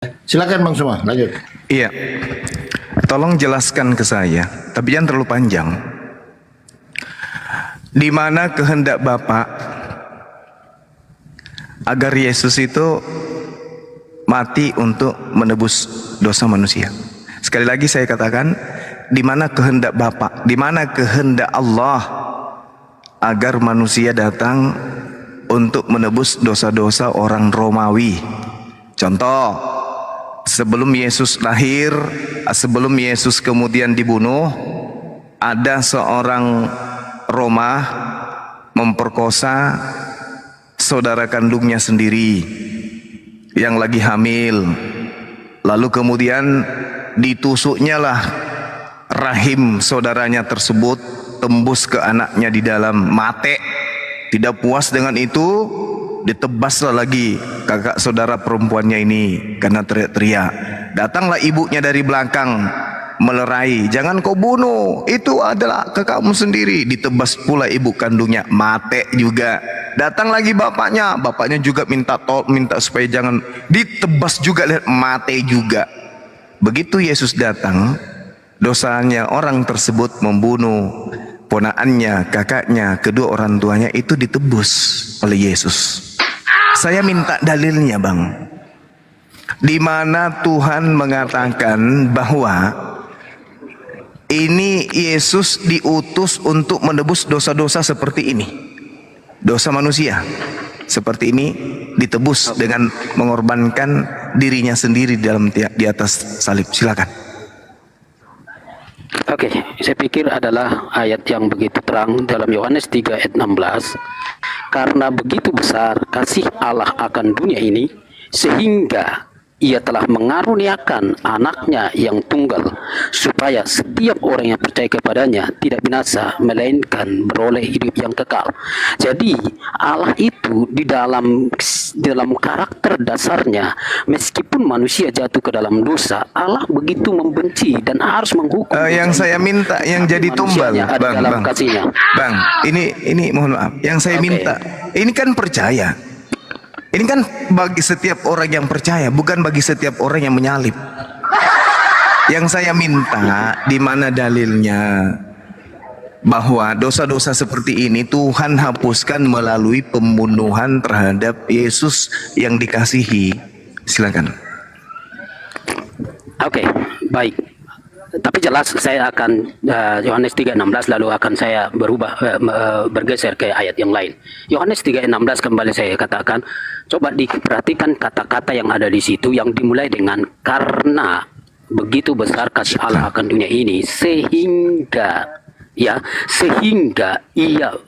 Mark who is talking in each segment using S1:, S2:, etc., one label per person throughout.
S1: Silakan Bang Suma, lanjut.
S2: Iya, tolong jelaskan ke saya, tapi jangan terlalu panjang. Di mana kehendak Bapak agar Yesus itu mati untuk menebus dosa manusia? Sekali lagi saya katakan, di mana kehendak Bapak, di mana kehendak Allah agar manusia datang untuk menebus dosa-dosa orang Romawi? Contoh, sebelum Yesus lahir, sebelum Yesus kemudian dibunuh, ada seorang Roma memperkosa saudara kandungnya sendiri yang lagi hamil. Lalu kemudian ditusuknya lah rahim saudaranya tersebut, tembus ke anaknya di dalam, mati. Tidak puas dengan itu, ditebaslah lagi kakak saudara perempuannya ini karena teriak-teriak. Datanglah ibunya dari belakang melerai, jangan kau bunuh, itu adalah kakakmu sendiri. Ditebas pula ibu kandungnya, mati juga. Datang lagi bapaknya juga minta supaya jangan, ditebas juga, lihat mati juga. Begitu Yesus datang, dosanya orang tersebut membunuh ponakannya, kakaknya, kedua orang tuanya, itu ditebus oleh Yesus. Saya minta dalilnya, Bang. Di mana Tuhan mengatakan bahwa ini Yesus diutus untuk menebus dosa-dosa seperti ini, dosa manusia seperti ini, ditebus dengan mengorbankan dirinya sendiri di atas salib. Silakan.
S3: Oke, saya pikir adalah ayat yang begitu terang dalam Yohanes 3 ayat 16. Karena begitu besar kasih Allah akan dunia ini, sehingga Ia telah mengaruniakan anaknya yang tunggal, supaya setiap orang yang percaya kepadanya tidak binasa, melainkan beroleh hidup yang kekal. Jadi Allah itu di dalam karakter dasarnya, meskipun manusia jatuh ke dalam dosa, Allah begitu membenci dan harus menghukum.
S2: Yang saya minta yang jadi tumbal, Bang, ini mohon maaf, yang saya minta, ini kan percaya. Ini kan bagi setiap orang yang percaya, bukan bagi setiap orang yang menyalib. Yang saya minta, di mana dalilnya bahwa dosa-dosa seperti ini Tuhan hapuskan melalui pembunuhan terhadap Yesus yang dikasihi. Silakan.
S3: Oke, baik. Tapi jelas saya akan Yohanes 3:16 lalu akan saya bergeser ke ayat yang lain. Yohanes 3:16 kembali saya katakan, coba diperhatikan kata-kata yang ada di situ yang dimulai dengan karena begitu besar kasih Allah akan dunia ini sehingga Ia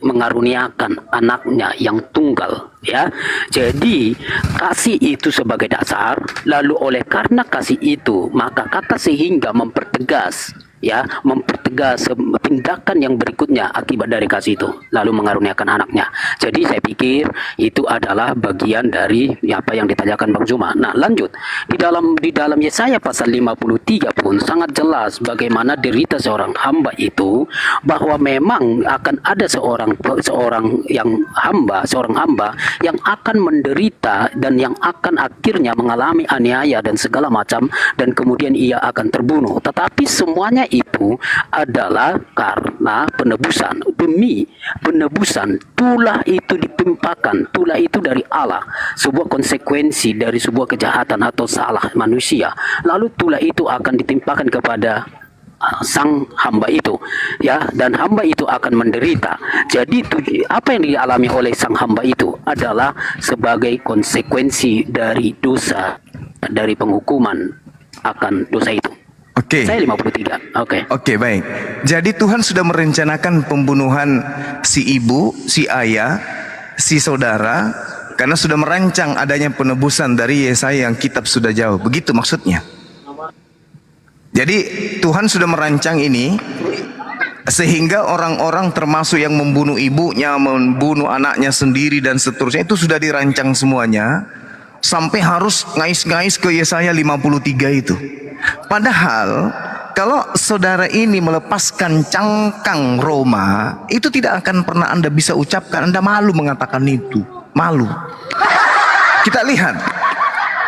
S3: mengaruniakan anaknya yang tunggal, ya. Jadi kasih itu sebagai dasar, lalu oleh karena kasih itu maka kata sehingga mempertegas tindakan yang berikutnya akibat dari kasih itu, lalu mengaruniakan anaknya. Jadi saya pikir itu adalah bagian dari apa yang ditanyakan Bang Zuma. Nah, lanjut di dalam Yesaya pasal 53 pun sangat jelas bagaimana derita seorang hamba itu, bahwa memang akan ada seorang hamba yang akan menderita dan yang akan akhirnya mengalami aniaya dan segala macam, dan kemudian ia akan terbunuh. Tetapi semuanya itu adalah karena penebusan. Demi penebusan, tulah itu ditimpakan, tulah itu dari Allah, sebuah konsekuensi dari sebuah kejahatan atau salah manusia, lalu tulah itu akan ditimpakan kepada sang hamba itu, ya, dan hamba itu akan menderita. Jadi apa yang dialami oleh sang hamba itu adalah sebagai konsekuensi dari dosa, dari penghukuman akan dosa itu.
S2: Oke.
S3: Saya 53.
S2: Oke, baik. Jadi Tuhan sudah merencanakan pembunuhan si ibu, si ayah, si saudara, karena sudah merancang adanya penebusan dari Yesaya yang kitab sudah jauh. Begitu maksudnya. Jadi Tuhan sudah merancang ini sehingga orang-orang termasuk yang membunuh ibunya, membunuh anaknya sendiri dan seterusnya, itu sudah dirancang semuanya sampai harus ngais-ngais ke Yesaya 53 itu. Padahal kalau saudara ini melepaskan cangkang Roma, itu tidak akan pernah Anda bisa ucapkan. Anda malu mengatakan itu, malu. Kita lihat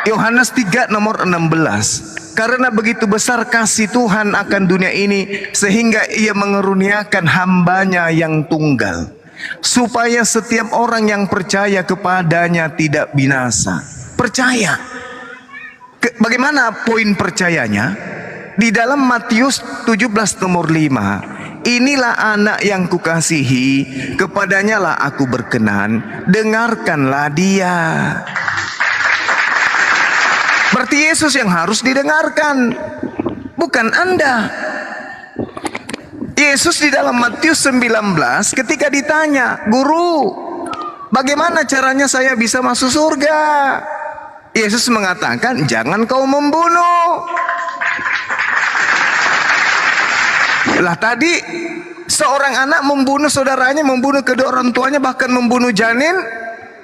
S2: Yohanes 3 nomor 16. Karena begitu besar kasih Tuhan akan dunia ini, sehingga ia mengeruniakan hambanya yang tunggal, supaya setiap orang yang percaya kepadanya tidak binasa. Percaya. Bagaimana poin percayanya? Di dalam Matius 17 nomor 5, inilah anak yang kukasihi, kepadanya lah aku berkenan, dengarkanlah dia. Berarti Yesus yang harus didengarkan, bukan Anda. Yesus di dalam Matius 19 ketika ditanya, "Guru, bagaimana caranya saya bisa masuk surga?" Yesus mengatakan, "Jangan kau membunuh." Lah tadi seorang anak membunuh saudaranya, membunuh kedua orang tuanya, bahkan membunuh janin.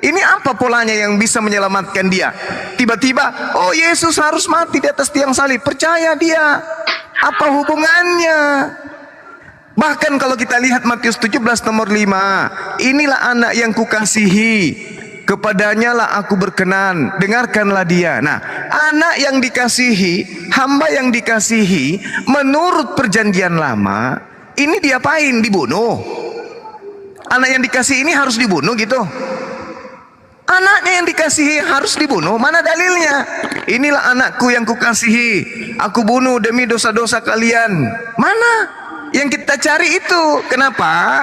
S2: Ini apa polanya yang bisa menyelamatkan dia? Tiba-tiba, oh Yesus harus mati di atas tiang salib. Percaya dia. Apa hubungannya? Bahkan kalau kita lihat Matius 17 nomor 5, inilah anak yang kukasihi, kepadanya lah aku berkenan, dengarkanlah dia. Nah, anak yang dikasihi, hamba yang dikasihi, menurut perjanjian lama, ini diapain? Dibunuh. Anak yang dikasihi ini harus dibunuh gitu. Anaknya yang dikasihi harus dibunuh. Mana dalilnya? Inilah anakku yang kukasihi, aku bunuh demi dosa-dosa kalian. Mana? Yang kita cari itu. Kenapa?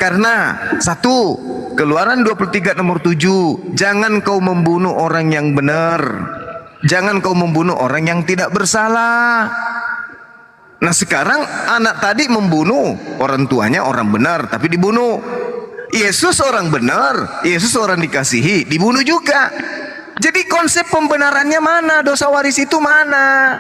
S2: Karena satu, Keluaran 23 nomor 7, jangan kau membunuh orang yang benar, jangan kau membunuh orang yang tidak bersalah. Nah sekarang anak tadi membunuh, orang tuanya orang benar tapi dibunuh. Yesus orang benar, Yesus orang dikasihi, dibunuh juga. Jadi konsep pembenarannya mana? Dosa waris itu mana?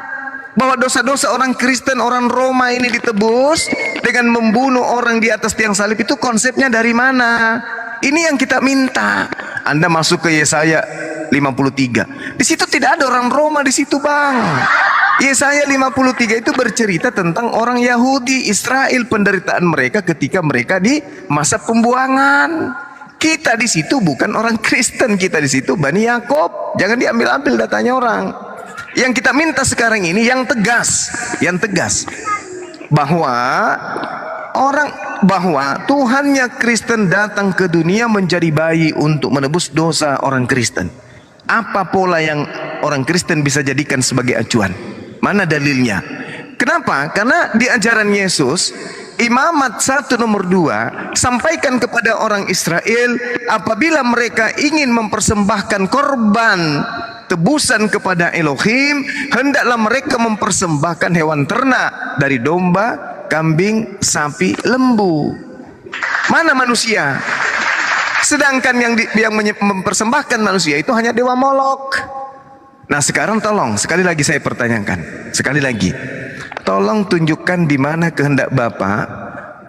S2: Bahwa dosa-dosa orang Kristen, orang Roma ini ditebus dengan membunuh orang di atas tiang salib, itu konsepnya dari mana? Ini yang kita minta. Anda masuk ke Yesaya 53. Di situ tidak ada orang Roma di situ, Bang. Yesaya 53 itu bercerita tentang orang Yahudi, Israel, penderitaan mereka ketika mereka di masa pembuangan. Kita di situ bukan orang Kristen, kita di situ Bani Yakob. Jangan diambil-ambil datanya orang. Yang kita minta sekarang ini yang tegas, bahwa Tuhannya Kristen datang ke dunia menjadi bayi untuk menebus dosa orang Kristen. Apa pola yang orang Kristen bisa jadikan sebagai acuan? Mana dalilnya? Kenapa? Karena di ajaran Yesus, Imamat 1 nomor 2 sampaikan kepada orang Israel, apabila mereka ingin mempersembahkan korban tebusan kepada Elohim, hendaklah mereka mempersembahkan hewan ternak dari domba, kambing, sapi, lembu. Mana manusia? Sedangkan yang mempersembahkan manusia itu hanya dewa Molok. Nah sekarang tolong, sekali lagi saya pertanyakan, sekali lagi, tolong tunjukkan di mana kehendak Bapa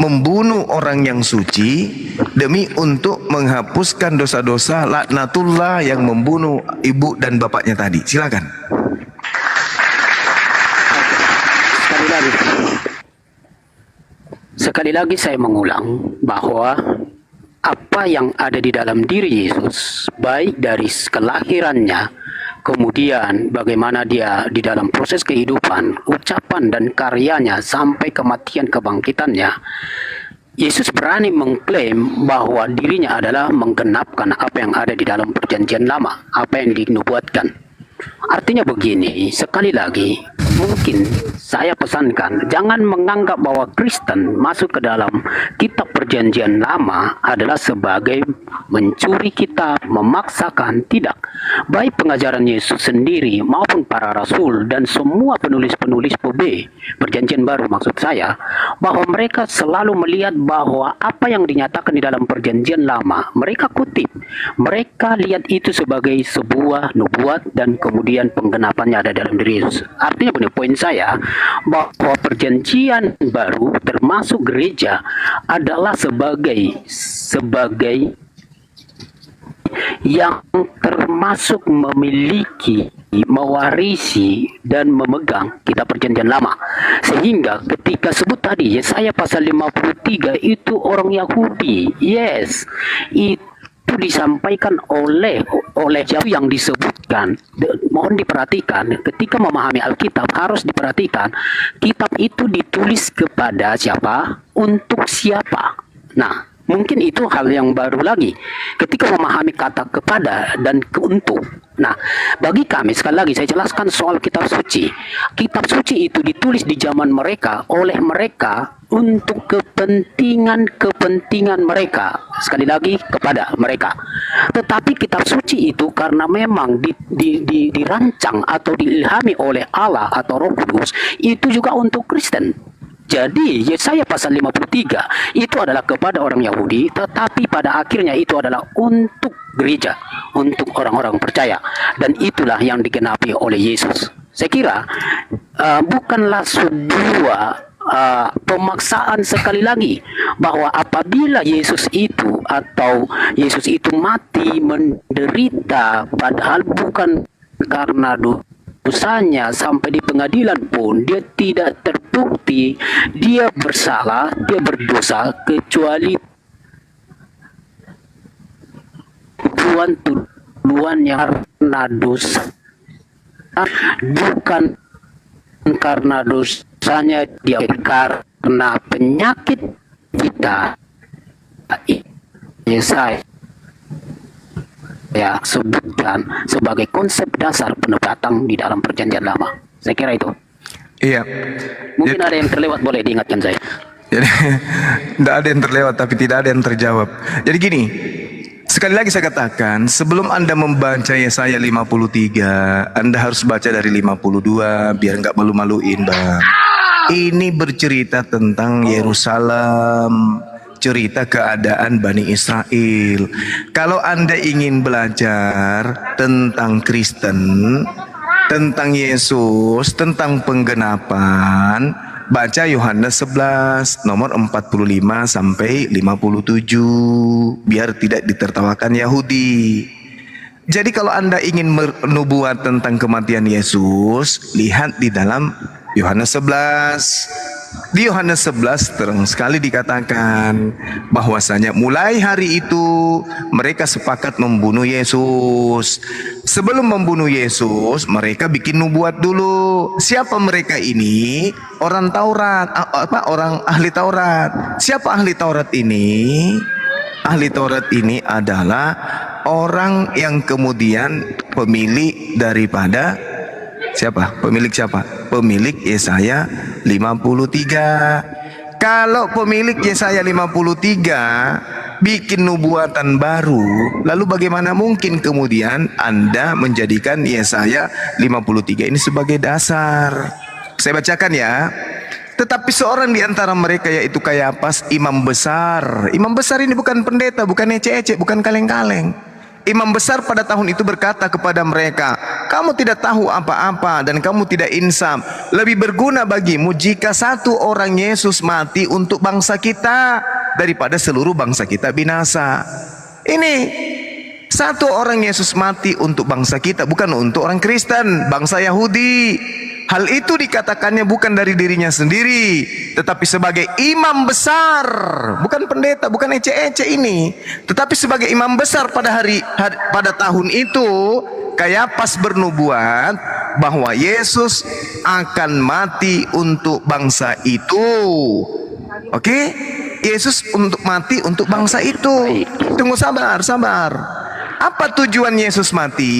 S2: membunuh orang yang suci demi untuk menghapuskan dosa-dosa laknatullah yang membunuh ibu dan bapaknya tadi. Silakan.
S3: Sekali lagi saya mengulang bahwa apa yang ada di dalam diri Yesus, baik dari kelahirannya, kemudian bagaimana dia di dalam proses kehidupan, ucapan dan karyanya sampai kematian kebangkitannya, Yesus berani mengklaim bahwa dirinya adalah menggenapkan apa yang ada di dalam perjanjian lama, apa yang dinubuatkan. Artinya begini, sekali lagi, mungkin saya pesankan, jangan menganggap bahwa Kristen masuk ke dalam kitab perjanjian lama adalah sebagai mencuri kitab, memaksakan. Tidak. Baik pengajaran Yesus sendiri maupun para rasul dan semua penulis-penulis perjanjian baru maksud saya, bahwa mereka selalu melihat bahwa apa yang dinyatakan di dalam perjanjian lama, mereka kutip. Mereka lihat itu sebagai sebuah nubuat dan kemudian penggenapannya ada dalam diri Yesus. Artinya benar, poin saya bahwa perjanjian baru termasuk gereja adalah sebagai yang termasuk memiliki, mewarisi dan memegang kitab perjanjian lama. Sehingga ketika sebut tadi Yesaya pasal 53 itu orang Yahudi, yes, itu itu disampaikan oleh siapa yang disebutkan. Mohon diperhatikan, ketika memahami Alkitab harus diperhatikan, kitab itu ditulis kepada siapa, untuk siapa. Nah, mungkin itu hal yang baru lagi ketika memahami kata kepada dan untuk. Nah, bagi kami sekali lagi saya jelaskan soal kitab suci. Kitab suci itu ditulis di zaman mereka oleh mereka untuk kepentingan mereka. Sekali lagi kepada mereka. Tetapi kitab suci itu karena memang dirancang atau diilhami oleh Allah atau Roh Kudus, itu juga untuk Kristen. Jadi Yesaya pasal 53 itu adalah kepada orang Yahudi, tetapi pada akhirnya itu adalah untuk gereja, untuk orang-orang percaya. Dan itulah yang digenapi oleh Yesus. Saya kira bukanlah sebuah pemaksaan sekali lagi bahwa apabila Yesus itu mati menderita padahal bukan karena dosanya, sampai di pengadilan pun dia tidak terbukti dia bersalah, dia berdosa, kecuali tuduhan yang karena dosa, bukan karena dosanya dia, karena penyakit kita. Yesaya sebutkan sebagai konsep dasar penobatan di dalam perjanjian lama. Saya kira itu.
S2: Iya.
S3: Mungkin ada yang terlewat, boleh diingatkan saya.
S2: Jadi tidak ada yang terlewat tapi tidak ada yang terjawab. Jadi gini, sekali lagi saya katakan, sebelum Anda membaca Yesaya 53, Anda harus baca dari 52 biar nggak malu-maluin, Bang. Ini bercerita tentang Yerusalem, cerita keadaan Bani Israel. Kalau Anda ingin belajar tentang Kristen, tentang Yesus, tentang penggenapan, baca Yohanes 11 nomor 45 sampai 57 biar tidak ditertawakan Yahudi. Jadi kalau Anda ingin menubuat tentang kematian Yesus, lihat di dalam Yohanes 11. Di Yohanes 11 terang sekali dikatakan bahwasanya mulai hari itu mereka sepakat membunuh Yesus. Sebelum membunuh Yesus, mereka bikin nubuat dulu. Siapa mereka ini? Orang Taurat, orang ahli Taurat. Siapa ahli Taurat ini? Ahli Taurat ini adalah orang yang kemudian pemilik daripada siapa? Pemilik siapa? Pemilik Yesaya 53. Kalau pemilik Yesaya 53 bikin nubuatan baru, lalu bagaimana mungkin kemudian Anda menjadikan Yesaya 53 ini sebagai dasar? Saya bacakan ya. Tetapi seorang di antara mereka, yaitu Kayafas, imam besar. Imam besar ini bukan pendeta, bukan ecek-ecek, bukan kaleng-kaleng. Imam besar pada tahun itu berkata kepada mereka, kamu tidak tahu apa-apa dan kamu tidak insaf. Lebih berguna bagimu jika satu orang Yesus mati untuk bangsa kita daripada seluruh bangsa kita binasa. Ini satu orang Yesus mati untuk bangsa kita, bukan untuk orang Kristen, bangsa Yahudi. Hal itu dikatakannya bukan dari dirinya sendiri, tetapi sebagai imam besar, bukan pendeta, bukan ecek-ecek ini, tetapi sebagai imam besar pada tahun itu, Kayafas bernubuat bahwa Yesus akan mati untuk bangsa itu. Oke? Yesus untuk mati untuk bangsa itu. Tunggu, sabar. Apa tujuan Yesus mati?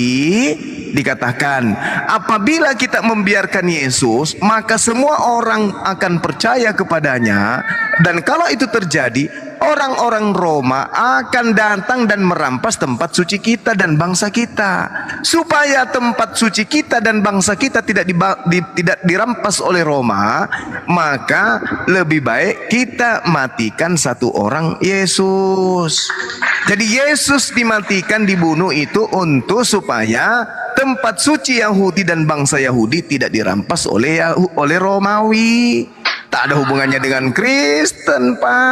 S2: Dikatakan, apabila kita membiarkan Yesus, maka semua orang akan percaya kepadanya. Dan kalau itu terjadi, orang-orang Roma akan datang dan merampas tempat suci kita dan bangsa kita. Supaya tempat suci kita dan bangsa kita tidak dirampas oleh Roma, maka lebih baik kita matikan satu orang Yesus. Jadi Yesus dimatikan, dibunuh itu untuk supaya tempat suci Yahudi dan bangsa Yahudi tidak dirampas oleh Romawi. Tak ada hubungannya dengan Kristen, Pak.